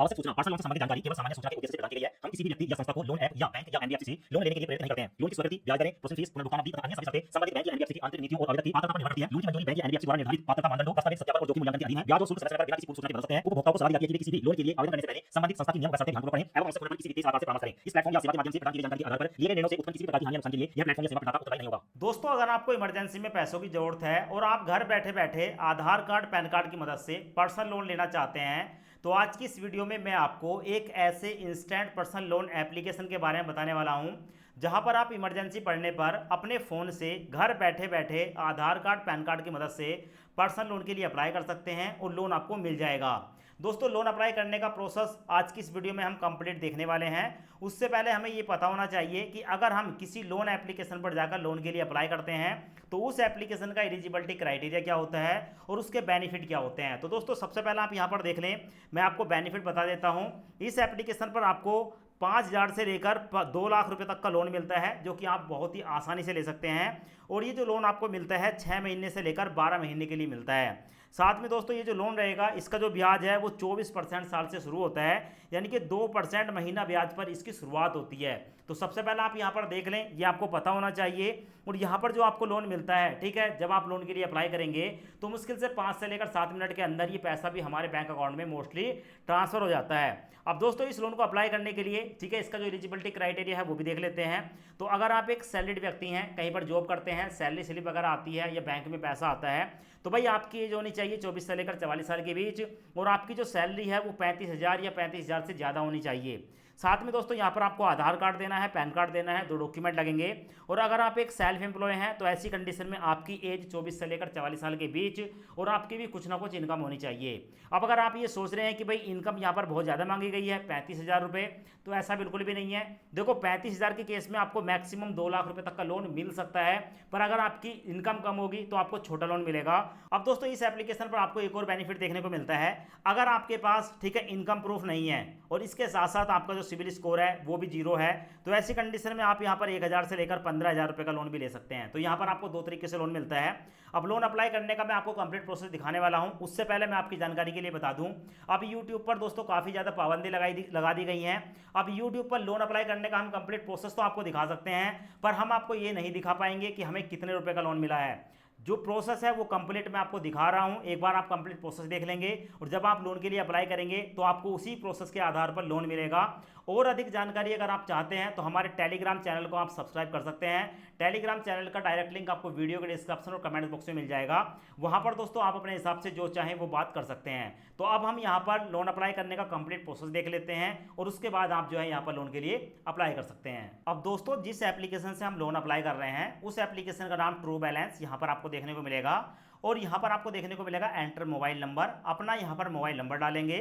आवश्यक सूचना personal loan से संबंधित जानकारी केवल सामान्य सूचना के उद्देश्य से प्रदान की गई है। हम किसी भी व्यक्ति या संस्था को लोन ऐप या बैंक या एनबीएफसी से लोन लेने के लिए प्रेरित नहीं करते हैं। लोन की स्वीकृति, ब्याज दरें, प्रोसेसिंग फीस, पुनर्भुगतान अवधि तथा अन्य सभी शर्तें संबंधित बैंक या एनबीएफसी की आंतरिक नीतियों और आवेदक की पात्रता पर निर्भर करती है। लोन की मंजूरी बैंक या एनबीएफसी द्वारा निर्धारित पात्रता मानदंडों, दस्तावेज सत्यापन और जोखिम मूल्यांकन के अधीन है। ब्याज और शुल्क समय समय पर बिना किसी पूर्व सूचना के बदल सकते हैं। उपभोक्ताओं को सलाह दी जाती है कि वे किसी भी लोन के लिए आवेदन करने से पहले संबंधित संस्था की नियम व शर्तें ध्यानपूर्वक पढ़ें एवं आवश्यक होने पर किसी वित्तीय सलाहकार से परामर्श करें। इस प्लेटफॉर्म या सेवा के माध्यम से प्रदान की गई जानकारी के आधार पर लिए गए निर्णयों से उत्पन्न किसी भी प्रकार की हानि या नुकसान के लिए यह प्लेटफॉर्म या सेवा प्रदाता उत्तरदायी नहीं होगा। दोस्तों, अगर आपको इमरजेंसी में पैसों की जरूरत है और आप घर बैठे बैठे आधार कार्ड पैन कार्ड की मदद से पर्सनल लोन लेना चाहते हैं, तो आज की इस वीडियो में मैं आपको एक ऐसे इंस्टेंट पर्सनल लोन एप्लीकेशन के बारे में बताने वाला हूं जहां पर आप इमरजेंसी पड़ने पर अपने फ़ोन से घर बैठे बैठे आधार कार्ड पैन कार्ड की मदद से पर्सनल लोन के लिए अप्लाई कर सकते हैं और लोन आपको मिल जाएगा। दोस्तों, लोन अप्लाई करने का प्रोसेस आज की इस वीडियो में हम कंप्लीट देखने वाले हैं। उससे पहले हमें ये पता होना चाहिए कि अगर हम किसी लोन एप्लीकेशन पर जाकर लोन के लिए अप्लाई करते हैं तो उस एप्लीकेशन का एलिजिबिलिटी क्राइटेरिया क्या होता है और उसके बेनिफिट क्या होते हैं। तो दोस्तों, सबसे पहले आप यहाँ पर देख लें, मैं आपको बेनिफिट बता देता हूँ। इस एप्लीकेशन पर आपको 5,000 से लेकर 2 लाख रुपए तक का लोन मिलता है, जो कि आप बहुत ही आसानी से ले सकते हैं। और ये जो लोन आपको मिलता है 6 महीने से लेकर 12 महीने के लिए मिलता है। साथ में दोस्तों, ये जो लोन रहेगा इसका जो ब्याज है वो 24% साल से शुरू होता है, यानी कि 2% महीना ब्याज पर इसकी शुरुआत होती है। तो सबसे पहले आप यहाँ पर देख लें, ये आपको पता होना चाहिए। और यहाँ पर जो आपको लोन मिलता है, ठीक है, जब आप लोन के लिए अप्लाई करेंगे तो मुश्किल से 5 से लेकर 7 मिनट के अंदर ये पैसा भी हमारे बैंक अकाउंट में मोस्टली ट्रांसफर हो जाता है। अब दोस्तों, इस लोन को अप्लाई करने के लिए, ठीक है, इसका जो एलिजिबिलिटी क्राइटेरिया है वो भी देख लेते हैं। तो अगर आप एक सैलरीड व्यक्ति हैं, कहीं पर जॉब करते हैं, सैलरी स्लिप वगैरह आती है या बैंक में पैसा आता है, तो भाई आपकी एज होनी चाहिए 24 से लेकर 44 साल के बीच और आपकी जो सैलरी है वो 35,000 या 35,000 से ज़्यादा होनी चाहिए। साथ में दोस्तों, यहाँ पर आपको आधार कार्ड देना है, पैन कार्ड देना है, 2 डॉक्यूमेंट लगेंगे। और अगर आप एक सेल्फ एम्प्लॉय हैं तो ऐसी कंडीशन में आपकी एज 24 से लेकर 44 साल के बीच और आपकी भी कुछ ना कुछ इनकम होनी चाहिए। अब अगर आप ये सोच रहे हैं कि भाई इनकम यहाँ पर बहुत ज़्यादा मांगी गई है 35,000 रुपये, तो ऐसा बिल्कुल भी नहीं है। देखो, 35,000 के केस में आपको मैक्सिमम 2 लाख रुपये तक का लोन मिल सकता है, पर अगर आपकी इनकम कम होगी तो आपको छोटा लोन मिलेगा। अब दोस्तों, इस एप्लीकेशन पर आपको एक और बेनिफिट देखने को मिलता है। अगर आपके पास, ठीक है, इनकम प्रूफ नहीं है और इसके साथ साथ आपका जो सिविल स्कोर है वो भी 0 है, तो ऐसी कंडीशन में आप यहाँ पर 1,000 से लेकर 15,000 रुपये का लोन भी ले सकते हैं। तो यहाँ पर आपको 2 तरीके से लोन मिलता है। अब लोन अप्लाई करने का मैं आपको कंप्लीट प्रोसेस दिखाने वाला हूँ। उससे पहले मैं आपकी जानकारी के लिए बता दूँ, अब यूट्यूब पर दोस्तों काफ़ी ज़्यादा पाबंदी लगा दी गई हैं। अब यूट्यूब पर लोन अप्लाई करने का हम कंप्लीट प्रोसेस तो आपको दिखा सकते हैं, पर हम आपको ये नहीं दिखा पाएंगे कि हमें कितने रुपए का लोन मिला है। जो प्रोसेस है वो कंप्लीट मैं आपको दिखा रहा हूं, एक बार आप कंप्लीट प्रोसेस देख लेंगे और जब आप लोन के लिए अप्लाई करेंगे तो आपको उसी प्रोसेस के आधार पर लोन मिलेगा। और अधिक जानकारी अगर आप चाहते हैं तो हमारे टेलीग्राम चैनल को आप सब्सक्राइब कर सकते हैं। टेलीग्राम चैनल का डायरेक्ट लिंक आपको वीडियो के डिस्क्रिप्शन और कमेंट बॉक्स में मिल जाएगा। वहां पर दोस्तों आप अपने हिसाब से जो चाहें वो बात कर सकते हैं। तो अब हम यहाँ पर लोन अप्लाई करने का कंप्लीट प्रोसेस देख लेते हैं और उसके बाद आप जो है यहाँ पर लोन के लिए अप्लाई कर सकते हैं। अब दोस्तों, जिस एप्लीकेशन से हम लोन अप्लाई कर रहे हैं उस एप्लीकेशन का नाम ट्रू बैलेंस यहाँ पर आपको देखने को मिलेगा। और यहाँ पर आपको देखने को मिलेगा एंटर मोबाइल नंबर। अपना यहाँ पर मोबाइल नंबर डालेंगे,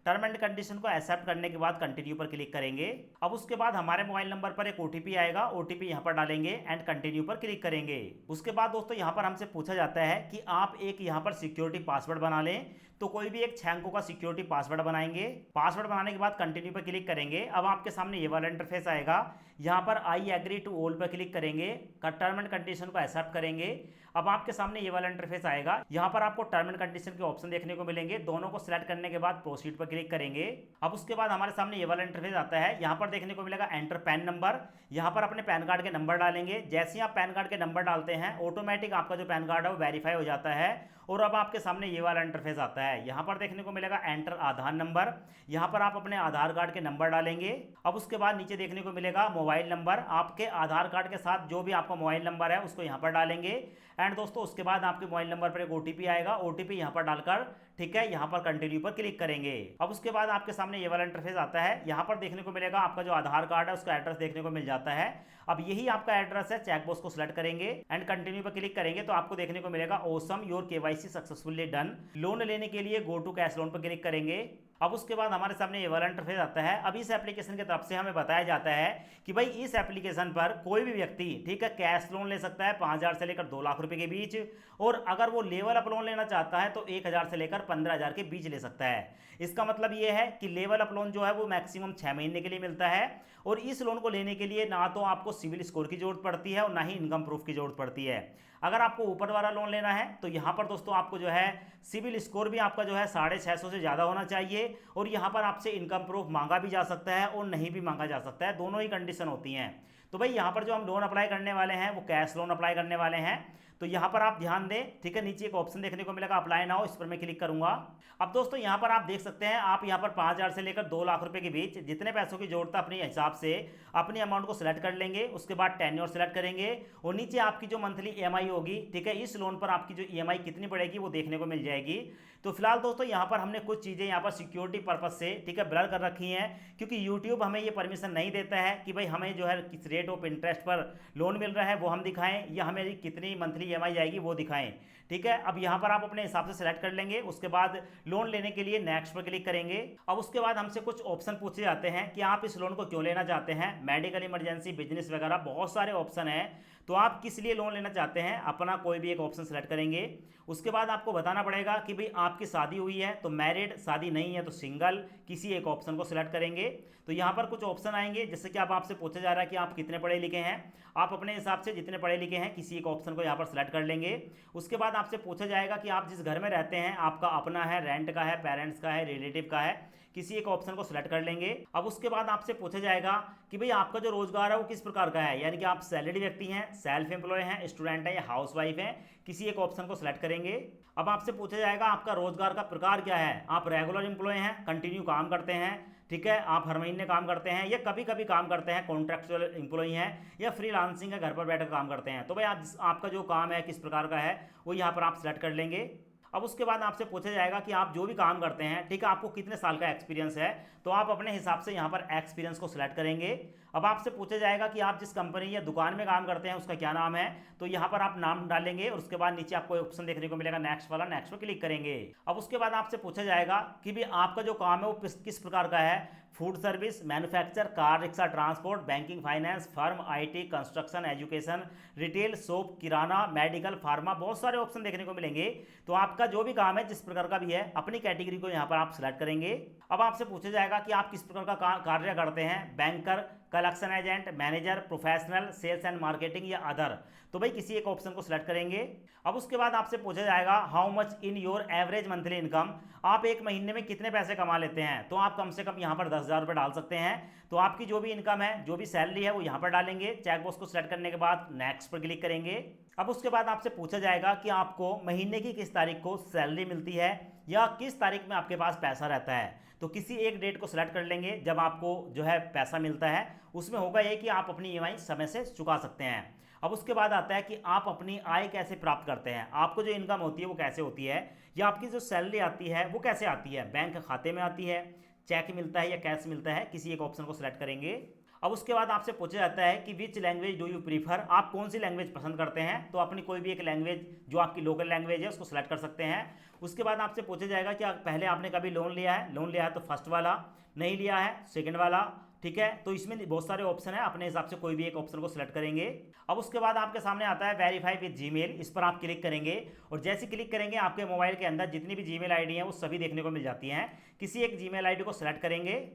टर्म एंड कंडीशन को एक्सेप्ट करने के बाद कंटिन्यू पर क्लिक करेंगे। अब उसके बाद हमारे मोबाइल नंबर पर एक ओटीपी आएगा, ओटीपी यहाँ पर डालेंगे एंड कंटिन्यू पर क्लिक करेंगे। उसके बाद दोस्तों यहाँ पर हमसे पूछा जाता है कि आप एक यहाँ पर सिक्योरिटी पासवर्ड बना लें, तो कोई भी एक 6 अंकों का सिक्योरिटी पासवर्ड बनाएंगे। पासवर्ड बनाने के बाद कंटिन्यू पर क्लिक करेंगे। अब आपके सामने ये वाला इंटरफेस आएगा, यहाँ पर आई एग्री टू ऑल पर क्लिक करेंगे, टर्म एंड कंडीशन को एक्सेप्ट करेंगे। अब आपके सामने ये वाला इंटरफेस आएगा, यहाँ पर आपको टर्म एंड कंडीशन के ऑप्शन देखने को मिलेंगे। दोनों को सिलेक्ट करने के बाद प्रोसीड पर क्लिक करेंगे। अब उसके बाद हमारे सामने ये वाला इंटरफेस आता है, यहाँ पर देखने को मिलेगा एंटर पैन नंबर। यहाँ पर अपने पैन कार्ड के नंबर डालेंगे। जैसे ही आप पैन कार्ड के नंबर डालते हैं ऑटोमेटिक आपका जो पैन कार्ड है वो वेरीफाई हो जाता है। और अब आपके सामने ये वाला इंटरफेस आता है, यहाँ पर देखने को मिलेगा एंटर आधार नंबर। यहाँ पर आप अपने आधार कार्ड के नंबर डालेंगे। अब उसके बाद नीचे देखने को मिलेगा मोबाइल नंबर। आपके आधार कार्ड के साथ जो भी आपका मोबाइल नंबर है उसको यहाँ पर डालेंगे। एंड दोस्तों, उसके बाद आपके मोबाइल नंबर पर एक ओटीपी आएगा, ओटीपी यहाँ पर डालकर, ठीक है, यहाँ पर कंटिन्यू पर क्लिक करेंगे। अब उसके बाद आपके सामने ये वाला इंटरफेस आता है, यहाँ पर देखने को मिलेगा आपका जो आधार कार्ड है उसका एड्रेस देखने को मिल जाता है। अब यही आपका एड्रेस है, चेकबॉक्स को सिलेक्ट करेंगे एंड कंटिन्यू पर क्लिक करेंगे तो आपको देखने को मिलेगा awesome your KYC successfully done. Loan लेने के लिए गो टू कैश लोन पर क्लिक करेंगे। अब उसके बाद हमारे सामने ये वाला इंटरफेस आता है। अब इस एप्लीकेशन की तरफ से हमें बताया जाता है कि भाई इस एप्लीकेशन पर कोई भी व्यक्ति, ठीक है, कैश लोन ले सकता है 5,000 से लेकर 2 लाख रुपए के बीच। और अगर वो लेवल अप लोन लेना चाहता है तो 1,000 से लेकर 15,000 के बीच ले सकता है। इसका मतलब ये है कि लेवल अप लोन जो है वो मैक्सिमम 6 महीने के लिए मिलता है। और इस लोन को लेने के लिए ना तो आपको सिविल स्कोर की जरूरत पड़ती है और ना ही इनकम प्रूफ की जरूरत पड़ती है। अगर आपको ऊपर वाला लोन लेना है तो यहाँ पर दोस्तों आपको जो है सिविल स्कोर भी आपका जो है 650 से ज़्यादा होना चाहिए, और यहाँ पर आपसे इनकम प्रूफ मांगा भी जा सकता है और नहीं भी मांगा जा सकता है, दोनों ही कंडीशन होती हैं। तो भाई यहाँ पर जो हम लोन अप्लाई करने वाले हैं वो कैश लोन अप्लाई करने वाले हैं। तो यहाँ पर आप ध्यान दें, ठीक है, नीचे एक ऑप्शन देखने को मिलेगा अप्लाई नाउ, इस पर मैं क्लिक करूंगा। अब दोस्तों यहाँ पर आप देख सकते हैं, आप यहाँ पर 5,000 से लेकर 2 लाख रुपए के बीच जितने पैसों की जरूरत है अपने हिसाब से अपनी अमाउंट को सिलेक्ट कर लेंगे। उसके बाद टेन्योर सेलेक्ट करेंगे और नीचे आपकी जो मंथली ईएमआई होगी, ठीक है, इस लोन पर आपकी जो ईएमआई कितनी पड़ेगी वो देखने को मिल जाएगी। तो फिलहाल दोस्तों यहाँ पर हमने कुछ चीज़ें यहाँ पर सिक्योरिटी पर्पज से, ठीक है, ब्लर कर रखी हैं, क्योंकि यूट्यूब हमें ये परमिशन नहीं देता है कि भाई हमें जो है किस रेट ऑफ इंटरेस्ट पर लोन मिल रहा है वो हम दिखाएं, या हमें कितनी मंथली ईएमआई जाएगी वो दिखाएं। ठीक है, अब यहाँ पर आप अपने हिसाब से सेलेक्ट कर लेंगे। उसके बाद लोन लेने के लिए नेक्स्ट पर क्लिक करेंगे। अब उसके बाद हमसे कुछ ऑप्शन पूछे जाते हैं कि आप इस लोन को क्यों लेना चाहते हैं, मेडिकल इमरजेंसी, बिजनेस वगैरह बहुत सारे ऑप्शन हैं। तो आप किस लिए लोन लेना चाहते हैं, अपना कोई भी एक ऑप्शन सेलेक्ट करेंगे। उसके बाद आपको बताना पड़ेगा कि भाई आपकी शादी हुई है तो मैरिड, शादी नहीं है तो सिंगल, किसी एक ऑप्शन को सिलेक्ट करेंगे। तो यहाँ पर कुछ ऑप्शन आएंगे, जैसे कि अब आपसे पूछा जा रहा है कि आप कितने पढ़े लिखे हैं, आप अपने हिसाब से जितने पढ़े लिखे हैं किसी एक ऑप्शन को यहाँ पर सिलेक्ट कर लेंगे। उसके बाद आपसे पूछा जाएगा कि आप जिस घर में रहते हैं आपका अपना है, रेंट का है, पेरेंट्स का है, रिलेटिव का है, किसी एक ऑप्शन को सिलेक्ट कर लेंगे। अब उसके बाद आपसे पूछा जाएगा कि भाई आपका जो रोजगार है वो किस प्रकार का है, यानी कि आप सैलरी व्यक्ति हैं, सेल्फ एम्प्लॉय हैं, स्टूडेंट हैं या हाउसवाइफ हैं, किसी एक ऑप्शन को सिलेक्ट करेंगे। अब आपसे पूछा जाएगा आपका रोजगार का प्रकार क्या है, आप रेगुलर एम्प्लॉय हैं, कंटिन्यू काम करते हैं, ठीक है, आप हर महीने काम करते हैं या कभी कभी काम करते हैं, कॉन्ट्रैक्चुअल एम्प्लॉय हैं, या फ्रीलांसिंग है, घर पर बैठकर काम करते हैं। तो भाई आपका जो काम है किस प्रकार का है वो यहाँ पर आप सिलेक्ट कर लेंगे। अब उसके बाद आपसे पूछा जाएगा कि आप जो भी काम करते हैं, ठीक है, आपको कितने साल का एक्सपीरियंस है, तो आप अपने हिसाब से यहाँ पर एक्सपीरियंस को सिलेक्ट करेंगे। अब आपसे पूछा जाएगा कि आप जिस कंपनी या दुकान में काम करते हैं उसका क्या नाम है, तो यहाँ पर आप नाम डालेंगे और उसके बाद नीचे आपको ऑप्शन देखने को मिलेगा नेक्स्ट वाला, नेक्स्ट पर क्लिक करेंगे। अब उसके बाद आपसे पूछा जाएगा कि भाई आपका जो काम है वो किस प्रकार का है, food service, manufacture, car, rickshaw, transport, banking, finance, firm, IT, construction, education, retail, shop, kirana, medical, pharma, बहुत सारे ऑप्शन देखने को मिलेंगे। तो आपका जो भी काम है जिस प्रकार का भी है अपनी कैटेगरी को यहाँ पर आप सिलेक्ट करेंगे। अब आपसे पूछा जाएगा कि आप किस प्रकार का कार्य करते हैं, banker, collection agent, manager, professional, sales and marketing या अदर, तो भाई किसी एक ऑप्शन को सिलेक्ट करेंगे। अब उसके बाद आपसे पूछा जाएगा how much in your average monthly income, आप एक महीने में कितने पैसे कमा लेते हैं, तो आप कम से कम यहाँ पर 10,000 रुपये डाल सकते हैं। तो आपकी जो भी इनकम है, जो भी सैलरी है वो यहाँ पर डालेंगे। चेकबॉक्स को सिलेक्ट करने के बाद नेक्स्ट पर क्लिक करेंगे। अब उसके बाद आपसे पूछा जाएगा कि आपको महीने की किस तारीख को सैलरी मिलती है या किस तारीख में आपके पास पैसा रहता है, तो किसी एक डेट को सिलेक्ट कर लेंगे जब आपको जो है पैसा मिलता है। उसमें होगा ये कि आप अपनी ईएमआई समय से चुका सकते हैं। अब उसके बाद आता है कि आप अपनी आय कैसे प्राप्त करते हैं, आपको जो इनकम होती है वो कैसे होती है, या आपकी जो सैलरी आती है वो कैसे आती है, बैंक खाते में आती है, चेक मिलता है या कैश मिलता है, किसी एक ऑप्शन को सिलेक्ट करेंगे। अब उसके बाद आपसे पूछा जाता है कि which language do you prefer, आप कौन सी लैंग्वेज पसंद करते हैं, तो अपनी कोई भी एक लैंग्वेज जो आपकी लोकल लैंग्वेज है उसको सिलेक्ट कर सकते हैं। उसके बाद आपसे पूछा जाएगा कि पहले आपने कभी लोन लिया है तो फर्स्ट वाला, नहीं लिया है सेकंड वाला, ठीक है। तो इसमें बहुत सारे ऑप्शन है, अपने हिसाब से कोई भी एक ऑप्शन को सिलेक्ट करेंगे। अब उसके बाद आपके सामने आता है वेरीफाई विद जीमेल, इस पर आप क्लिक करेंगे और जैसे क्लिक करेंगे आपके मोबाइल के अंदर जितनी भी जीमेल आईडी है वो सभी देखने को मिल जाती हैं। किसी एक जीमेल आईडी को सिलेक्ट करेंगे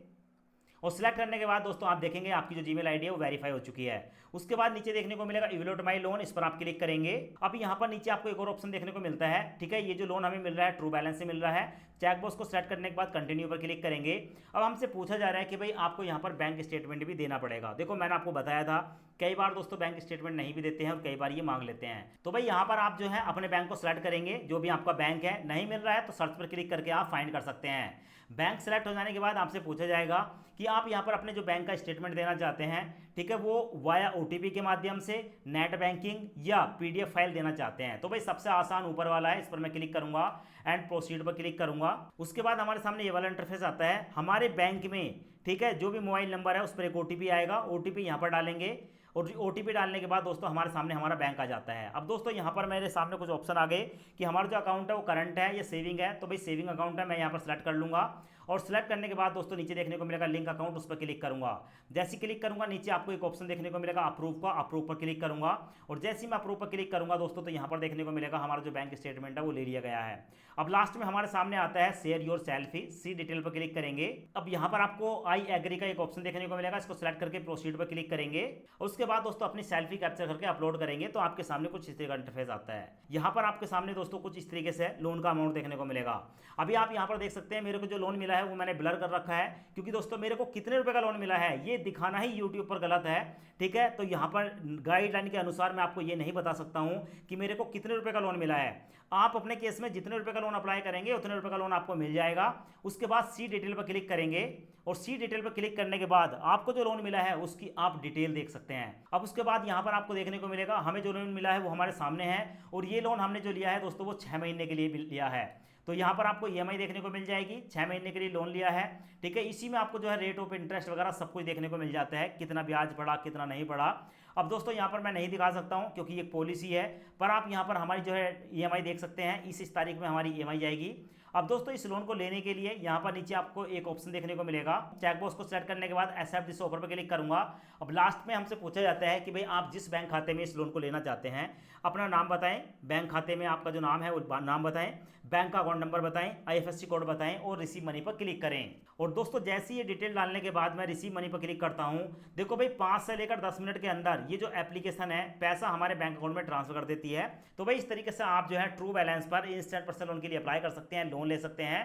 और सिलेक्ट करने के बाद दोस्तों आप देखेंगे आपकी जो जीमेल आईडी है वो वेरीफाई हो चुकी है। उसके बाद नीचे देखने को मिलेगा इवैल्यूएट माय लोन, इस पर आप क्लिक करेंगे। अब यहाँ पर नीचे आपको एक और ऑप्शन देखने को मिलता है, ठीक है, ये जो लोन हमें मिल रहा है ट्रू बैलेंस से मिल रहा है। चेकबॉक्स को सिलेक्ट करने के बाद कंटिन्यू पर क्लिक करेंगे। अब हमसे पूछा जा रहा है कि भाई आपको यहाँ पर बैंक स्टेटमेंट भी देना पड़ेगा। देखो मैंने आपको बताया था कई बार दोस्तों बैंक स्टेटमेंट नहीं भी देते हैं और कई बार ये मांग लेते हैं। तो भाई यहाँ पर आप जो है अपने बैंक को सिलेक्ट करेंगे, जो भी आपका बैंक है। नहीं मिल रहा है तो सर्च पर क्लिक करके आप फाइंड कर सकते हैं। बैंक सेलेक्ट हो जाने के बाद आपसे पूछा जाएगा कि आप यहाँ पर अपने जो बैंक का स्टेटमेंट देना चाहते हैं, ठीक है, वो वाया ओटीपी के माध्यम से, नेट बैंकिंग या पीडीएफ फाइल देना चाहते हैं। तो भाई सबसे आसान ऊपर वाला है, इस पर मैं क्लिक करूंगा एंड प्रोसीड पर क्लिक करूंगा। उसके बाद हमारे सामने ये वाला इंटरफेस आता है। हमारे बैंक में, ठीक है, जो भी मोबाइल नंबर है उस पर एक ओटीपी आएगा, ओटीपी यहाँ पर डालेंगे और ओटीपी डालने के बाद दोस्तों हमारे सामने हमारा बैंक आ जाता है। अब दोस्तों यहाँ पर मेरे सामने कुछ ऑप्शन आ गए कि हमारा जो अकाउंट है वो करंट है या सेविंग है। तो भाई सेविंग अकाउंट है, मैं यहाँ पर सेलेक्ट कर लूँगा और सिलेक्ट करने के बाद दोस्तों नीचे देखने को मिलेगा लिंक अकाउंट, उस पर क्लिक करूंगा। जैसे क्लिक करूंगा नीचे आपको एक ऑप्शन देखने को मिलेगा अप्रूव का, अप्रूव पर क्लिक करूंगा। और जैसे ही मैं अप्रूव पर क्लिक करूंगा दोस्तों तो यहाँ पर देखने को मिलेगा हमारा जो बैंक स्टेटमेंट है वो ले लिया गया है। अब लास्ट में हमारे सामने आता है share your selfie, see detail पर क्लिक करेंगे। अब यहाँ पर आपको आई एग्री का एक ऑप्शन देखने को मिलेगा, इसको सिलेक्ट करके प्रोसीड पर क्लिक करेंगे। उसके बाद दोस्तों अपनी सेल्फी कैप्चर करके अपलोड करेंगे तो आपके सामने कुछ इस तरह का इंटरफेस आता है। यहाँ पर आपके सामने दोस्तों कुछ इस तरीके से लोन का अमाउंट देखने को मिलेगा। अभी आप यहाँ पर देख सकते हैं मेरे को जो लोन मिला है वो मैंने ब्लर कर रखा है, क्योंकि दोस्तों मेरे को कितने रुपए का लोन मिला है ये दिखाना ही यूट्यूब पर गलत है। ठीक है, तो यहाँ पर गाइडलाइन के अनुसार मैं आपको ये नहीं बता सकता हूँ कि मेरे को कितने रुपए का लोन मिला है। आप अपने केस में जितने रुपए का लोन अप्लाई करेंगे उतने रुपए का लोन आपको मिल जाएगा। उसके बाद सी डिटेल पर क्लिक करेंगे और सी डिटेल पर क्लिक करने के बाद आपको जो लोन मिला है उसकी आप डिटेल देख सकते हैं। अब उसके बाद यहाँ पर आपको देखने को मिलेगा हमें जो लोन मिला है वो हमारे सामने है, और ये लोन हमने जो लिया है दोस्तों वो 6 महीने के लिए लिया है। तो यहाँ पर आपको ईएमआई देखने को मिल जाएगी, 6 महीने के लिए लोन लिया है। ठीक है, इसी में आपको जो है रेट ऑफ इंटरेस्ट वगैरह सब कुछ देखने को मिल जाता है, कितना ब्याज बढ़ा कितना नहीं बढ़ा। अब दोस्तों यहाँ पर मैं नहीं दिखा सकता हूँ क्योंकि ये पॉलिसी है, पर आप यहाँ पर हमारी जो है ईएमआई देख सकते हैं, इस तारीख में हमारी ईएमआई जाएगी। अब दोस्तों इस लोन को लेने के लिए यहाँ पर नीचे आपको एक ऑप्शन देखने को मिलेगा, चेकबॉक्स को सेलेक्ट करने के बाद एक्सेप्ट दिस ऑफर पर क्लिक करूंगा। अब लास्ट में हमसे पूछा जाता है कि भाई आप जिस बैंक खाते में इस लोन को लेना चाहते हैं अपना नाम बताएं, बैंक खाते में आपका जो नाम है वो नाम बताएं, बैंक का अकाउंट नंबर बताएं, आईएफएससी कोड बताएं और रिसीव मनी पर क्लिक करें। और दोस्तों जैसे ये डिटेल डालने के बाद मैं रिसीव मनी पर क्लिक करता हूं, देखो भाई 5 से लेकर 10 मिनट के अंदर ये जो एप्लीकेशन है पैसा हमारे बैंक अकाउंट में ट्रांसफर कर देती है। तो भाई इस तरीके से आप जो है ट्रू बैलेंस पर इंस्टेंट पर्सनल लोन के लिए अप्लाई कर सकते हैं, लोन ले सकते हैं।